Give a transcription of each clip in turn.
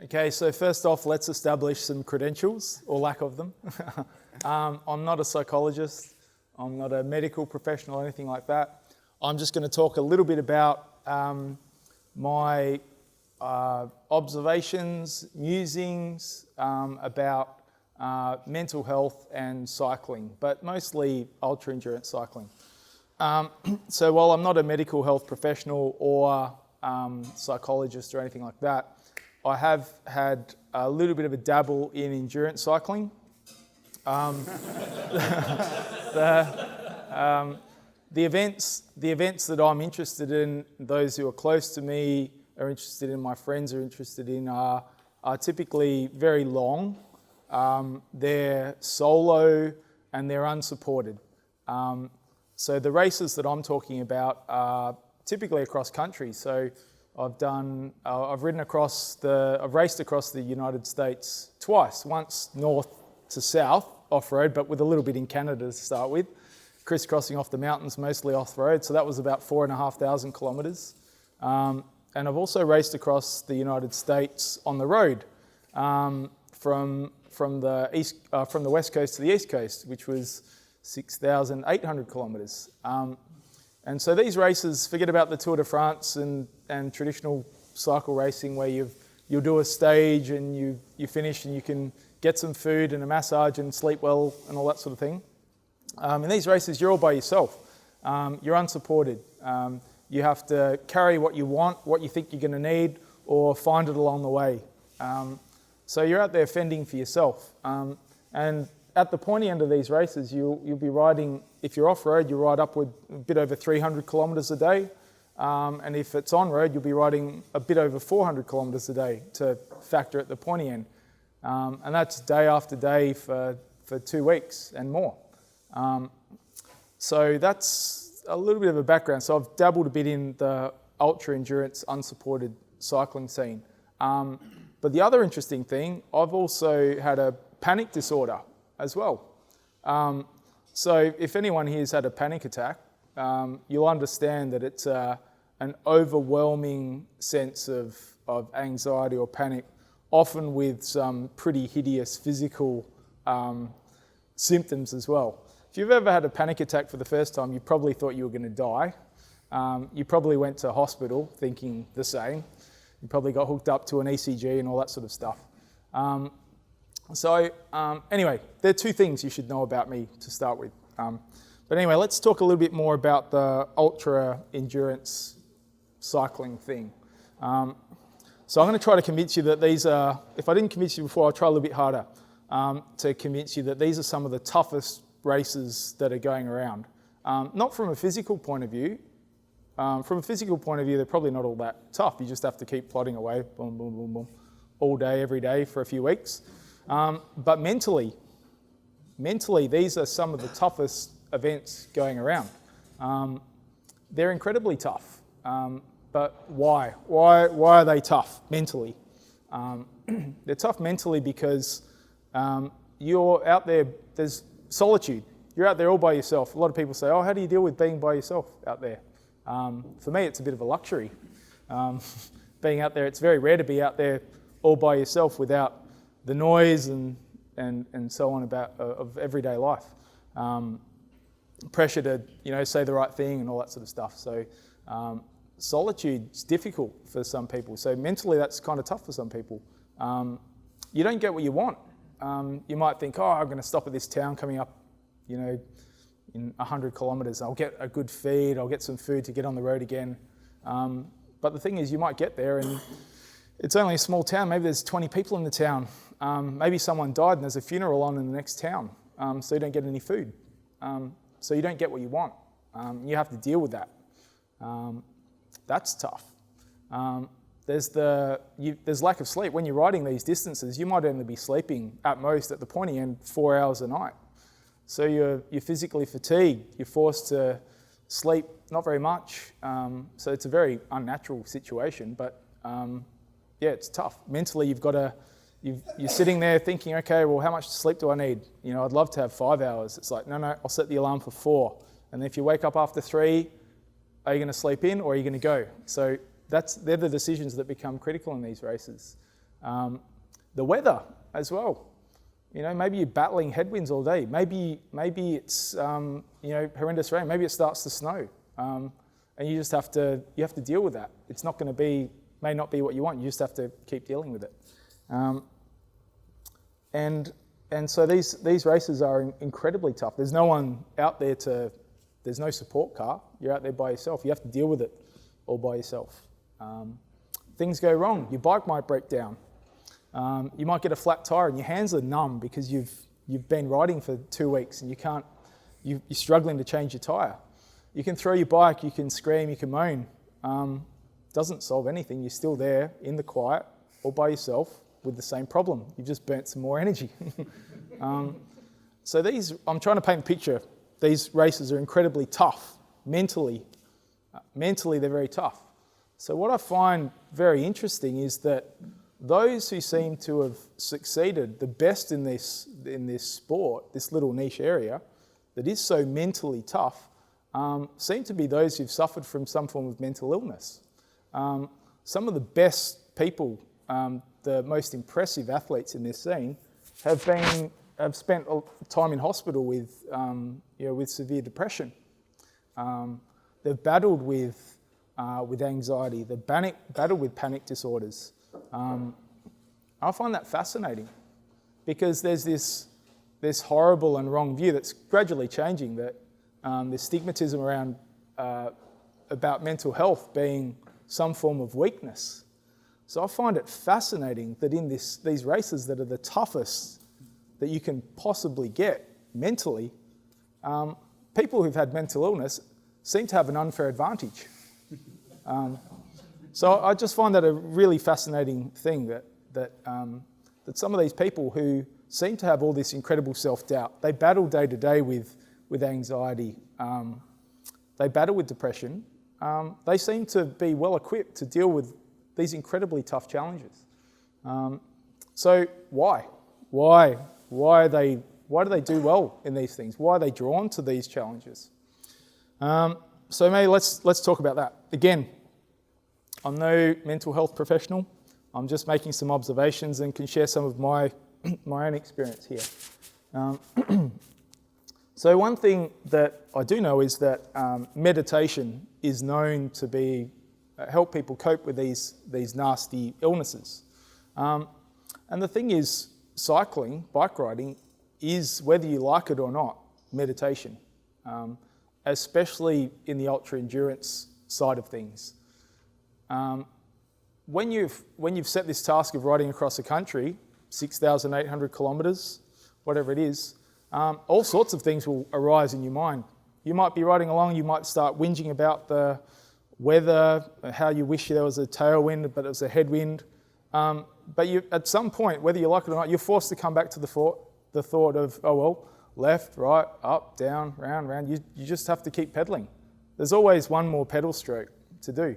Okay, so first off, let's establish some credentials, or lack of them. I'm not a psychologist, I'm not a medical professional or anything like that. I'm just going to talk a little bit about my observations, musings about mental health and cycling, but mostly ultra-endurance cycling. So while I'm not a medical health professional or psychologist or anything like that, I have had a little bit of a dabble in endurance cycling. The events that I'm interested in, those who are close to me are interested in, my friends are interested in, are typically very long. They're solo and they're unsupported. So the races that I'm talking about are typically across country. So I've raced across the United States twice, once north to south off-road, but with a little bit in Canada to start with, crisscrossing off the mountains, mostly off-road. So that was about 4,500 kilometres. And I've also raced across the United States on the road from the west coast to the east coast, which was 6,800 kilometres. And so these races, forget about the Tour de France and traditional cycle racing where you'll do a stage and you finish and you can get some food and a massage and sleep well and all that sort of thing. In these races, you're all by yourself. You're unsupported. You have to carry what you want, what you think you're going to need, or find it along the way. So you're out there fending for yourself. And at the pointy end of these races, you'll be riding, if you're off-road, you'll ride upward a bit over 300 kilometres a day. And if it's on-road, you'll be riding a bit over 400 kilometres a day to factor at the pointy end. And that's day after day for 2 weeks and more. So that's a little bit of a background. So I've dabbled a bit in the ultra-endurance unsupported cycling scene. But the other interesting thing, I've also had a panic disorder as well. So if anyone here's had a panic attack, you'll understand that it's an overwhelming sense of anxiety or panic, often with some pretty hideous physical symptoms as well. If you've ever had a panic attack for the first time, you probably thought you were going to die. You probably went to hospital thinking the same. You probably got hooked up to an ECG and all that sort of stuff. Anyway, there are 2 things you should know about me to start with. But anyway, let's talk a little bit more about the ultra endurance cycling thing. So I'm going to try to convince you that these are, if I didn't convince you before, I'll try a little bit harder to convince you that these are some of the toughest races that are going around. Not from a physical point of view. From a physical point of view, they're probably not all that tough. You just have to keep plodding away, boom, boom, boom, boom, all day, every day for a few weeks. But mentally, these are some of the toughest events going around. They're incredibly tough. But why? Why are they tough mentally? They're tough mentally because you're out there, there's solitude. You're out there all by yourself. A lot of people say, oh, how do you deal with being by yourself out there? For me, it's a bit of a luxury. Being out there, it's very rare to be out there all by yourself without the noise and so on of everyday life. Pressure to, say the right thing and all that sort of stuff. So solitude's difficult for some people. So mentally, that's kind of tough for some people. You don't get what you want. You might think, oh, I'm going to stop at this town coming up, in 100 kilometres. I'll get a good feed. I'll get some food to get on the road again. But the thing is, you might get there and it's only a small town. Maybe there's 20 people in the town. Maybe someone died and there's a funeral on in the next town. So you don't get any food. So you don't get what you want. You have to deal with that. That's tough. There's lack of sleep. When you're riding these distances, you might only be sleeping at most at the pointy end 4 hours a night. So you're physically fatigued. You're forced to sleep not very much. So it's a very unnatural situation. But it's tough. Mentally, you're sitting there thinking, okay, well, how much sleep do I need? I'd love to have 5 hours. It's like, no, I'll set the alarm for 4. And if you wake up after 3, are you going to sleep in or are you going to go? So they're the decisions that become critical in these races. The weather as well. You know, maybe you're battling headwinds all day. Maybe it's horrendous rain. Maybe it starts to snow, and you just have to deal with that. It's not going to be, may not be what you want. You just have to keep dealing with it. And so these races are incredibly tough. There's no one out there there's no support car. You're out there by yourself. You have to deal with it all by yourself. Things go wrong. Your bike might break down. You might get a flat tire and your hands are numb because you've been riding for 2 weeks and you're struggling to change your tire. You can throw your bike, you can scream, you can moan. Doesn't solve anything. You're still there in the quiet all by yourself with the same problem. You've just burnt some more energy. So I'm trying to paint a picture. These races are incredibly tough mentally. Mentally, they're very tough. So what I find very interesting is that those who seem to have succeeded the best in this sport, this little niche area that is so mentally tough, seem to be those who've suffered from some form of mental illness. Some of the best people, the most impressive athletes in this scene, have spent time in hospital with severe depression. They've battled with anxiety. They've battled with panic disorders. I find that fascinating because there's this horrible and wrong view that's gradually changing, that there's stigmatism around about mental health being some form of weakness. So I find it fascinating that in these races that are the toughest that you can possibly get mentally, people who've had mental illness seem to have an unfair advantage. So I just find that a really fascinating thing that some of these people who seem to have all this incredible self-doubt, they battle day to day with anxiety, they battle with depression, they seem to be well equipped to deal with these incredibly tough challenges. So why? Why do they do well in these things? Why are they drawn to these challenges? So maybe let's talk about that. Again, I'm no mental health professional. I'm just making some observations and can share some of my own experience here. So one thing that I do know is that meditation is known to help people cope with these nasty illnesses. And the thing is, cycling, bike riding, is, whether you like it or not, meditation, especially in the ultra endurance side of things. When you've set this task of riding across the country, 6,800 kilometres, whatever it is, all sorts of things will arise in your mind. You might be riding along, you might start whinging about the weather, how you wish there was a tailwind, but it was a headwind. But at some point, whether you like it or not, you're forced to come back to the thought of, oh well, left, right, up, down, round. You just have to keep pedaling. There's always one more pedal stroke to do.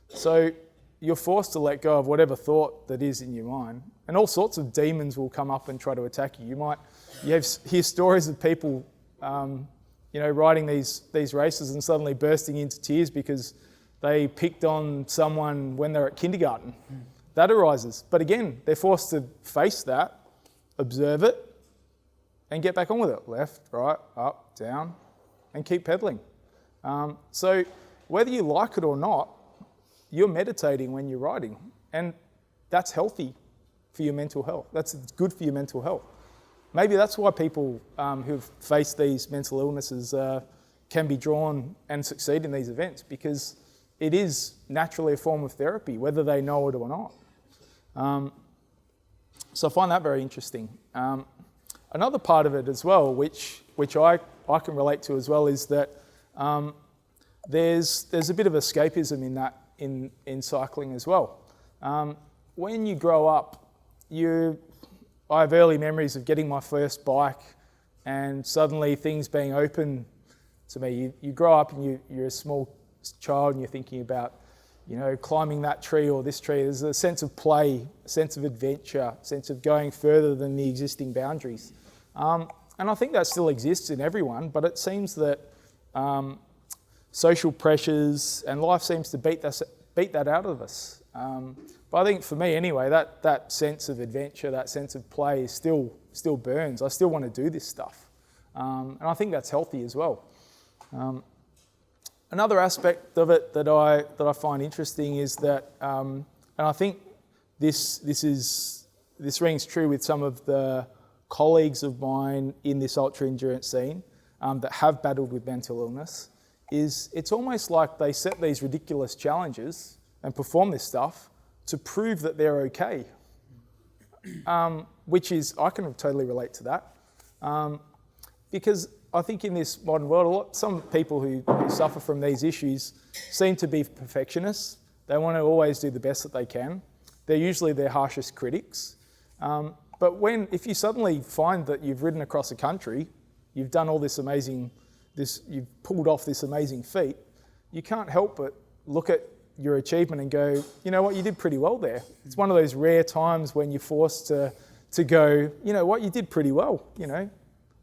So you're forced to let go of whatever thought that is in your mind, and all sorts of demons will come up and try to attack you. You hear stories of people, riding these races and suddenly bursting into tears because they picked on someone when they're at kindergarten. That arises. But again, they're forced to face that, observe it, and get back on with it. Left, right, up, down, and keep pedaling. So whether you like it or not, you're meditating when you're riding. And that's healthy for your mental health. That's good for your mental health. Maybe that's why people who've faced these mental illnesses can be drawn and succeed in these events, because it is naturally a form of therapy, whether they know it or not. So I find that very interesting. Another part of it as well, which I can relate to as well, is that there's a bit of escapism in that in cycling as well. When you grow up, I have early memories of getting my first bike and suddenly things being open to me. You grow up and you're a small child and you're thinking about, climbing that tree or this tree. There's a sense of play, a sense of adventure, a sense of going further than the existing boundaries. And I think that still exists in everyone, but it seems that social pressures and life seems to beat that out of us. But I think for me anyway, that sense of adventure, that sense of play still burns. I still want to do this stuff. And I think that's healthy as well. Another aspect of it that I find interesting is that, and I think this rings true with some of the colleagues of mine in this ultra endurance scene that have battled with mental illness, is it's almost like they set these ridiculous challenges and perform this stuff to prove that they're okay, which is, I can totally relate to that. Because I think in this modern world, some people who suffer from these issues seem to be perfectionists. They want to always do the best that they can. They're usually their harshest critics. But if you suddenly find that you've ridden across a country, you've done all you've pulled off this amazing feat, you can't help but look at your achievement and go, you know what, you did pretty well there. It's one of those rare times when you're forced to go, you know what, you did pretty well, you know.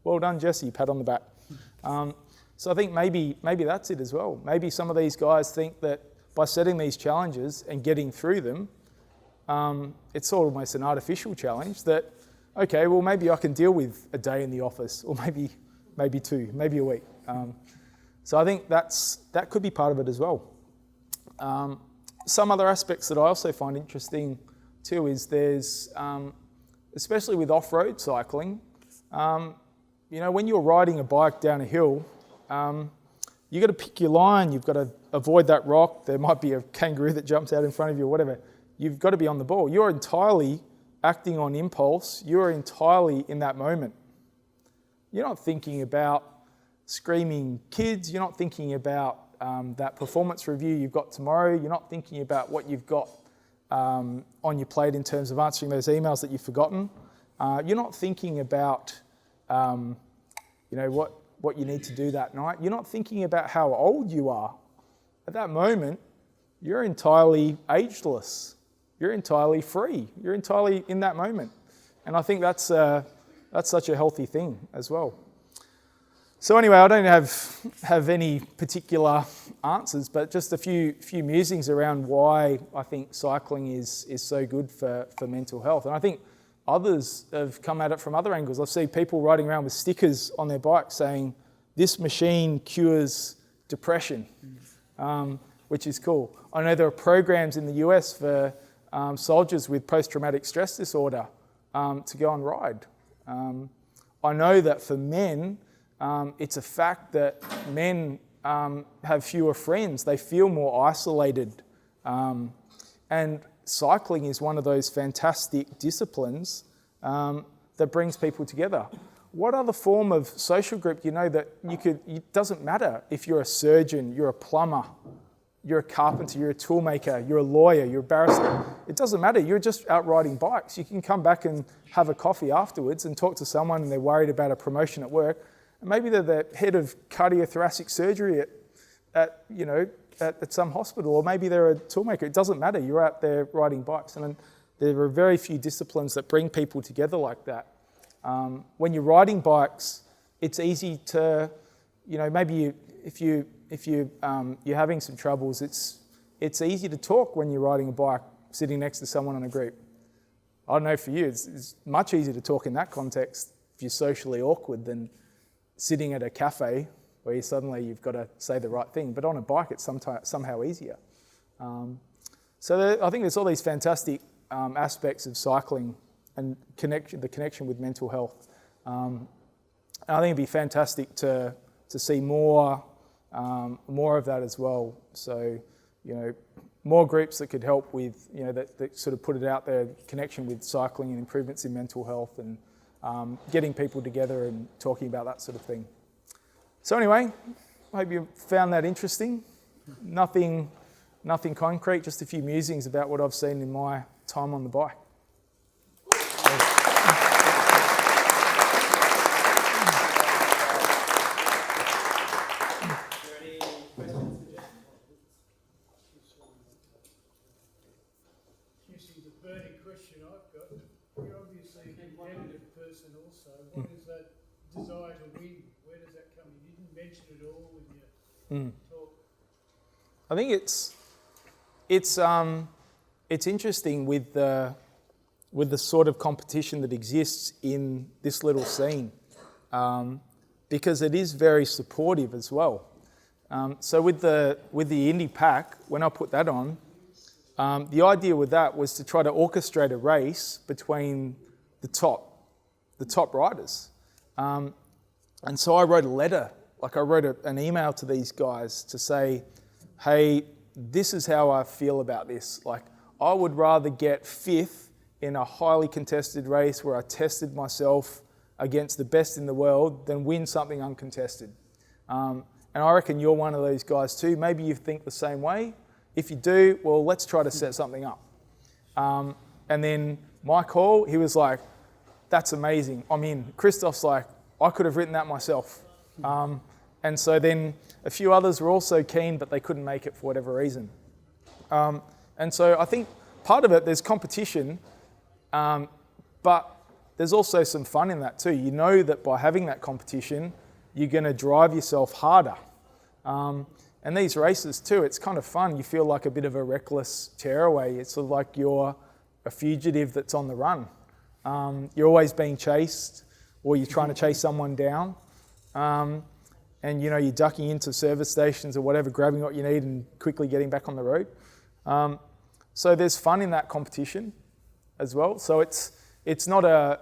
Well done, Jesse, pat on the back. So I think maybe that's it as well. Maybe some of these guys think that by setting these challenges and getting through them, it's almost an artificial challenge that, okay, well, maybe I can deal with a day in the office, or maybe two, maybe a week. So I think that could be part of it as well. Some other aspects that I also find interesting too is there's, especially with off-road cycling, you know, when you're riding a bike down a hill, you've got to pick your line, you've got to avoid that rock, there might be a kangaroo that jumps out in front of you or whatever. You've got to be on the ball. You're entirely acting on impulse. You're entirely in that moment. You're not thinking about screaming kids. You're not thinking about that performance review you've got tomorrow. You're not thinking about what you've got on your plate in terms of answering those emails that you've forgotten. You're not thinking about you know, what you need to do that night. You're not thinking about how old you are. At that moment, you're entirely ageless. You're entirely free. You're entirely in that moment. And I think that's such a healthy thing as well. So anyway, I don't have any particular answers, but just a few musings around why I think cycling is so good for mental health. And I think others have come at it from other angles. I've seen people riding around with stickers on their bikes saying, "This machine cures depression," which is cool. I know there are programs in the US for soldiers with post-traumatic stress disorder to go and ride. I know that for men, it's a fact that men have fewer friends. They feel more isolated. And cycling is one of those fantastic disciplines that brings people together. What other form of social group you know that it doesn't matter if you're a surgeon, you're a plumber, you're a carpenter, you're a toolmaker, you're a lawyer, you're a barrister. It doesn't matter. You're just out riding bikes. You can come back and have a coffee afterwards and talk to someone and they're worried about a promotion at work. And maybe they're the head of cardiothoracic surgery at some hospital, or maybe they're a toolmaker. It doesn't matter. You're out there riding bikes. And there are very few disciplines that bring people together like that. When you're riding bikes, it's easy to, maybe if you're having some troubles, it's easy to talk when you're riding a bike sitting next to someone in a group. I don't know for you, it's much easier to talk in that context if you're socially awkward than sitting at a cafe where you've got to say the right thing. But on a bike, it's somehow easier. I think there's all these fantastic aspects of cycling and the connection with mental health. And I think it'd be fantastic to see more of that as well. So, more groups that could help with, that sort of put it out there, connection with cycling and improvements in mental health and getting people together and talking about that sort of thing. So anyway, I hope you found that interesting. Nothing concrete, just a few musings about what I've seen in my time on the bike. Desire to win, where does that come? You didn't mention it all in your talk. I think it's interesting with the sort of competition that exists in this little scene, because it is very supportive as well. So with the indie pack, when I put that on, the idea with that was to try to orchestrate a race between the top riders. And so I wrote a letter, like I wrote an email to these guys to say, hey, this is how I feel about this. Like, I would rather get 5th in a highly contested race where I tested myself against the best in the world than win something uncontested. And I reckon you're one of those guys too. Maybe you think the same way. If you do, well, let's try to set something up. And then Mike Hall, he was like, that's amazing. I mean, Christoph's like, I could have written that myself. And so then a few others were also keen, but they couldn't make it for whatever reason. And so I think part of it, there's competition, but there's also some fun in that too. You know that by having that competition, you're going to drive yourself harder. And these races too, it's kind of fun. You feel like a bit of a reckless tearaway. It's sort of like you're a fugitive that's on the run. You're always being chased, or you're trying to chase someone down. And you know, you're ducking into service stations or whatever, grabbing what you need and quickly getting back on the road. So there's fun in that competition as well. So it's not a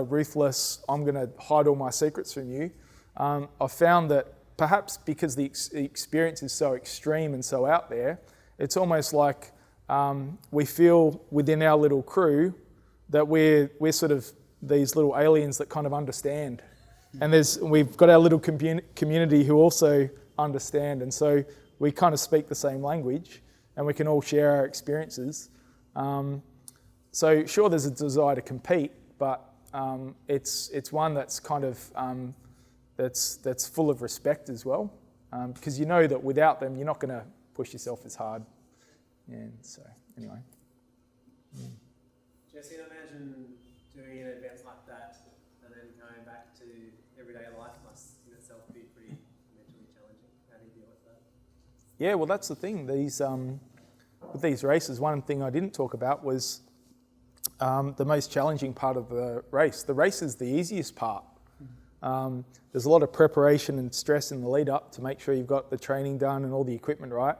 ruthless, I'm going to hide all my secrets from you. I've found that perhaps because the experience is so extreme and so out there, it's almost like we feel within our little crew that we're sort of these little aliens that kind of understand. And we've got our little community who also understand. And so we kind of speak the same language and we can all share our experiences. So sure, there's a desire to compete, but it's one that's kind of that's full of respect as well, because you know that without them, you're not going to push yourself as hard. And so anyway. Jesse, I imagine doing an event like that and then going back to everyday life must in itself be pretty mentally challenging. How do you deal with that? Yeah, well, that's the thing. With these races, one thing I didn't talk about was the most challenging part of the race. The race is the easiest part. There's a lot of preparation and stress in the lead up to make sure you've got the training done and all the equipment right.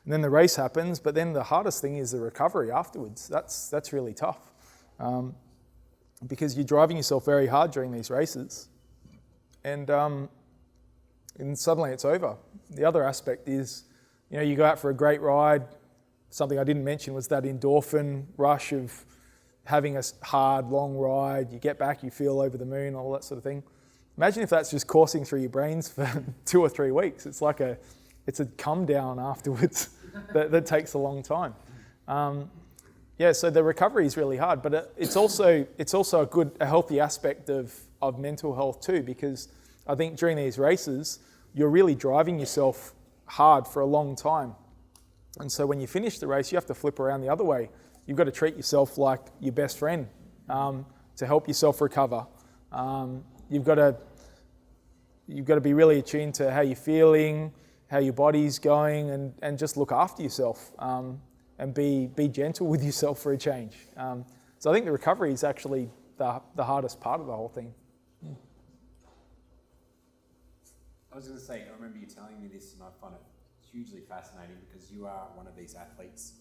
And then the race happens, but then the hardest thing is the recovery afterwards. That's really tough, because you're driving yourself very hard during these races, and suddenly it's over. The other aspect is, you know, you go out for a great ride. Something I didn't mention was that endorphin rush of having a hard, long ride. You get back, you feel over the moon, all that sort of thing. Imagine if that's just coursing through your brains for 2 or 3 weeks. It's like it's a come down afterwards that takes a long time. So the recovery is really hard, but it's also a healthy aspect of mental health too, because I think during these races, you're really driving yourself hard for a long time. And so when you finish the race, you have to flip around the other way. You've got to treat yourself like your best friend to help yourself recover. You've got to be really attuned to how you're feeling, how your body's going, and just look after yourself and be gentle with yourself for a change. So I think the recovery is actually the hardest part of the whole thing. I was going to say, I remember you telling me this, and I find it hugely fascinating because you are one of these athletes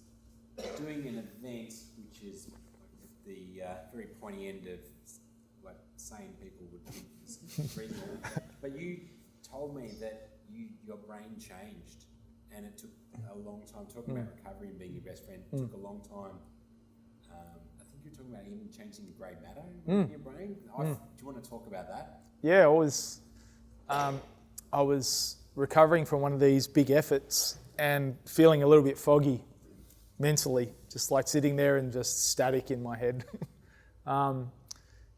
doing an event which is at the very pointy end of what sane people would think is rigor. But you told me that your brain changed, and it took a long time. Talking about recovery and being your best friend, it took a long time. I think you're talking about even changing the grey matter in your brain. Do you want to talk about that? Yeah, I was recovering from one of these big efforts and feeling a little bit foggy mentally, just like sitting there and just static in my head.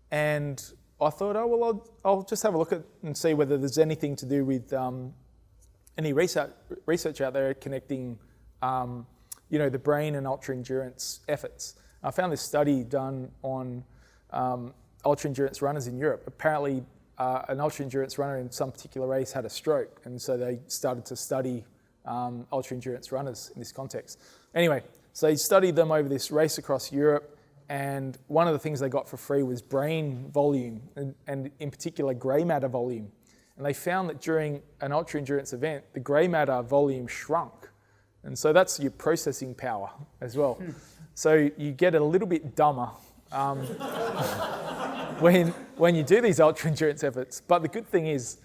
And I thought, I'll just have a look at and see whether there's anything to do with any research out there connecting, the brain and ultra endurance efforts. I found this study done on ultra endurance runners in Europe. Apparently, an ultra endurance runner in some particular race had a stroke, and so they started to study ultra endurance runners in this context. Anyway, so he studied them over this race across Europe, and one of the things they got for free was brain volume, and in particular grey matter volume. And they found that during an ultra endurance event, the grey matter volume shrunk. And so that's your processing power as well. So you get a little bit dumber when you do these ultra endurance efforts. But the good thing is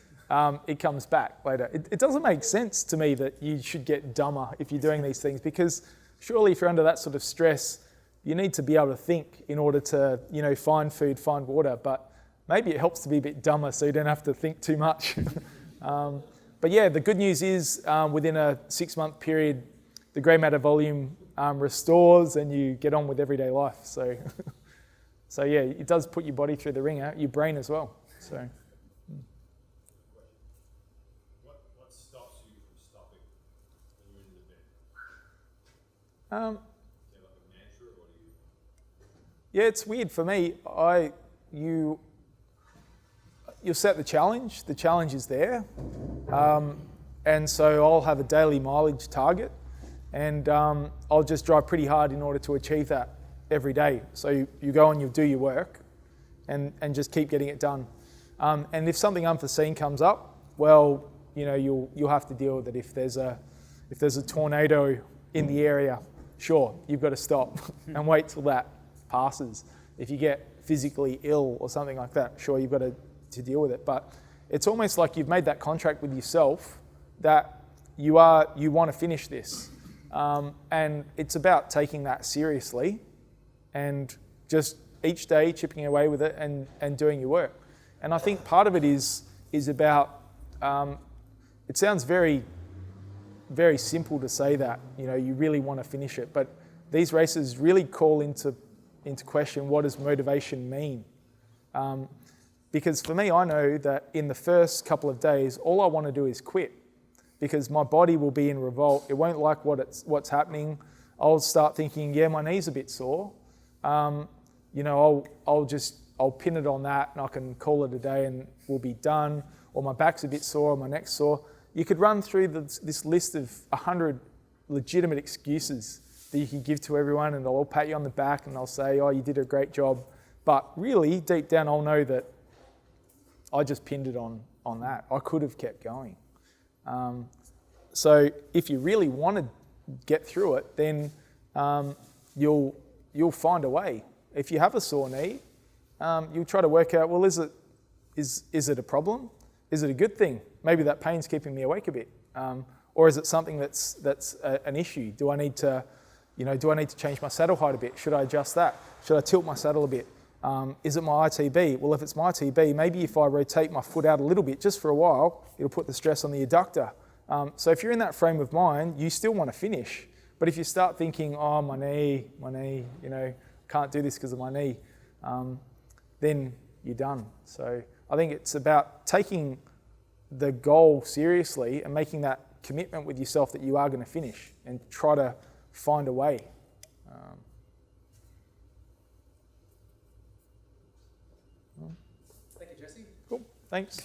it comes back later. It doesn't make sense to me that you should get dumber if you're doing these things, because surely if you're under that sort of stress, you need to be able to think in order to, find food, find water. But maybe it helps to be a bit dumber so you don't have to think too much. But yeah, the good news is within a 6-month period, the grey matter volume restores and you get on with everyday life. So, so yeah, it does put your body through the ringer, your brain as well. So. What stops you from stopping when you're in the bed? Is there like a mantra, or do you? Yeah, it's weird for me. You'll set the challenge. The challenge is there. And so I'll have a daily mileage target, and I'll just drive pretty hard in order to achieve that every day. So you go and you do your work and just keep getting it done. And if something unforeseen comes up, well, you'll have to deal with it. If there's a tornado in the area, sure, you've got to stop and wait till that passes. If you get physically ill or something like that, sure, you've got to deal with it. But it's almost like you've made that contract with yourself that you want to finish this. And it's about taking that seriously and just each day chipping away with it and doing your work. And I think part of it is about, it sounds very, very simple to say that, you really want to finish it. But these races really call into question, what does motivation mean? Because for me, I know that in the first couple of days, all I want to do is quit, because my body will be in revolt. It won't like what's happening. I'll start thinking, yeah, my knee's a bit sore. I'll pin it on that and I can call it a day and we'll be done. Or my back's a bit sore, or my neck's sore. You could run through this list of 100 legitimate excuses that you can give to everyone, and they'll all pat you on the back and they'll say, oh, you did a great job. But really, deep down, I'll know that I just pinned it on that. I could have kept going. So if you really want to get through it, then you'll find a way. If you have a sore knee, you'll try to work out, well, is it a problem? Is it a good thing? Maybe that pain's keeping me awake a bit. Or is it something that's an issue? Do I need to change my saddle height a bit? Should I adjust that? Should I tilt my saddle a bit? Is it my ITB? Well, if it's my ITB, maybe if I rotate my foot out a little bit just for a while, it'll put the stress on the adductor. So if you're in that frame of mind, you still want to finish. But if you start thinking, oh, my knee, can't do this because of my knee, then you're done. So I think it's about taking the goal seriously and making that commitment with yourself that you are going to finish, and try to find a way. Thank you, Jesse. Cool, thanks.